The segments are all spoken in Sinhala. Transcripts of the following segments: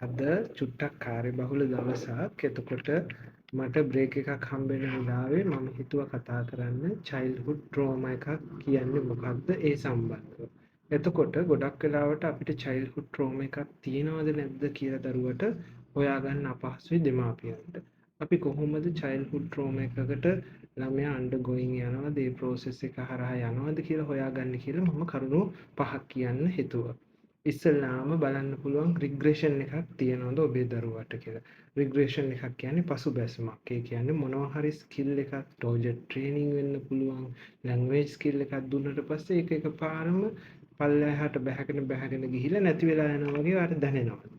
අද චුට්ටක් කාර්යබහුල දවසක්. එතකොට මට බ්‍රේක් එකක් හම්බෙන වෙලාවේ මම හිතුවා කතා කරන්න childhood trauma එකක් කියන්නේ මොකක්ද ඒ සම්බන්ධව. එතකොට ගොඩක් වෙලාවට අපිට childhood trauma එකක් තියෙනවද නැද්ද කියලා දරුවට හොයාගන්න අපහසුයි දෙමාපියන්ට. අපි කොහොමද childhood trauma එකකට ළමයා undergoing යනවද ඒ process එක හරහා යනවද කියලා හොයාගන්න කියලා මම කරුණු 5ක් කියන්න හිතුවා. ඉස්සෙල්ලාම බලන්න පුළුවන් රිග්‍රෙෂන් එකක් තියෙනවද ඔබේ දරුවාට කියලා. රිග්‍රෙෂන් එකක් කියන්නේ පසුබැසීමක්. ඒ කියන්නේ මොනවා හරි ස්කිල් එකක් ටෝජර් ට්‍රේනින් වෙන්න පුළුවන්. ලැන්ග්වේජ් ස්කිල් එකක් දුන්නට පස්සේ ඒක එකපාරම පල්ලෙහාට බැහැගෙන ගිහිල්ලා නැති වෙලා යනවා වගේ වාට දැනෙනවා.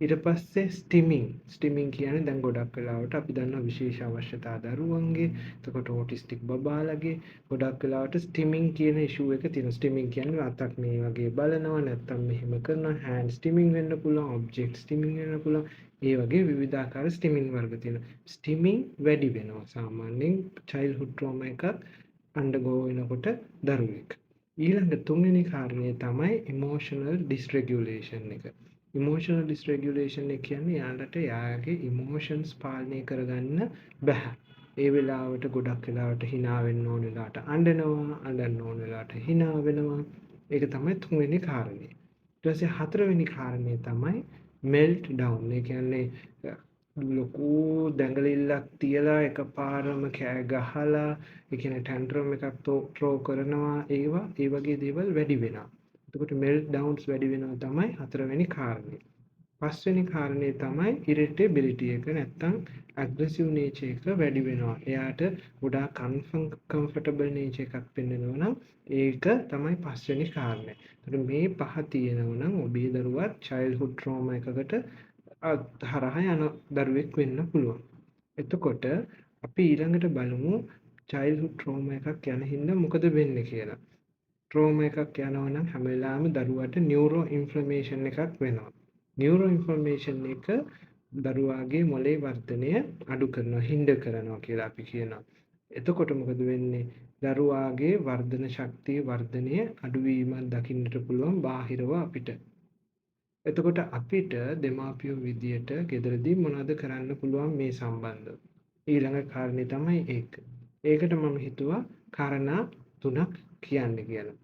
ඊට පස්සේ ස්ටිමින් කියන්නේ දැන් ගොඩක් වෙලාවට අපි දන්නවා විශේෂ අවශ්‍යතා දරුවන්ගේ එතකොට ඕටිස්ටික් බබාලගේ ගොඩක් වෙලාවට ස්ටිමින් කියන ඉෂුව එක තියෙනවා. ස්ටිමින් කියන්නේ අතක් මේ වගේ බලනවා නැත්තම් මෙහෙම කරනවා. හෑන්ඩ් ස්ටිමින් වෙන්න පුළුවන්, ඔබ්ජෙක්ට් ස්ටිමින් වෙන්න පුළුවන්. ඒ වගේ විවිධාකාර ස්ටිමින් වර්ග තියෙනවා. ස්ටිමින් වැඩි වෙනවා සාමාන්‍යයෙන් childhood trauma එකක් undergo වෙනකොට දරුවෙක්. ඊළඟ තුන්වෙනි කාරණය තමයි emotional dysregulation එක. ඉමෝෂනල් ඩිස්රෙගියුලේෂන් එක කියන්නේ යාළුවට යාගේ ඉමෝෂන්ස් පාලනය කරගන්න බැහැ. ඒ වෙලාවට ගොඩක් වෙලාවට hina වෙන්න ඕන වෙලාවට අඬනවා, අඬන්න ඕන වෙලාවට hina වෙනවා. ඒක තමයි තුන්වෙනි කාරණේ. ඊට පස්සේ හතරවෙනි කාරණේ තමයි melt down. ඒ කියන්නේ ලොකු දැඟලිල්ලක් තියලා එකපාරම කෑ ගහලා ඒ කියන්නේ ටැන්ට්‍රම් එකක් ත්‍රෝ කරනවා. ඒ වගේ දේවල් වැඩි වෙනවා. එතකොට මෙල්ට් ඩවුන්ස් වැඩි වෙනවා තමයි හතරවෙනි කාරණේ. පස්වෙනි කාරණේ තමයි ඉරිටේබිලිටි එක නැත්තම් ඇග්‍රෙසිව් නේචර් එක වැඩි වෙනවා. එයාට ගොඩාක් කම්ෆර්ටබල් නේචර් එකක් පෙන්වනවා නම් ඒක තමයි පස්වෙනි කාරණේ. එතකොට මේ පහ තියෙනවා නම් ඔබේ දරුවා childhood trauma එකකට හරහා යන දරුවෙක් වෙන්න පුළුවන්. එතකොට අපි ඊළඟට බලමු childhood trauma එකක් යන හින්දා මොකද වෙන්නේ කියලා. ට්‍රෝමා එකක් යනවා නම් හැම වෙලාවෙම දරුවාට නියුරෝ ඉන්ෆ්ලමේෂන් එකක් වෙනවා. නියුරෝ ඉන්ෆ්ලමේෂන් එක දරුවාගේ මොළේ වර්ධනය අඩු කරනවා, හිnder කරනවා කියලා අපි කියනවා. එතකොට මොකද වෙන්නේ? දරුවාගේ වර්ධන ශක්තිය වර්ධනය අඩුවීමක් දකින්නට පුළුවන් බාහිරව අපිට. එතකොට අපිට දෙමාපියෝ විදියට ගෙදරදී මොනවද කරන්න පුළුවන් මේ සම්බන්ධව? ඊළඟ කාරණේ තමයි ඒක. ඒකට මම හිතුවා කාරණා 3ක් කියන්න කියලා.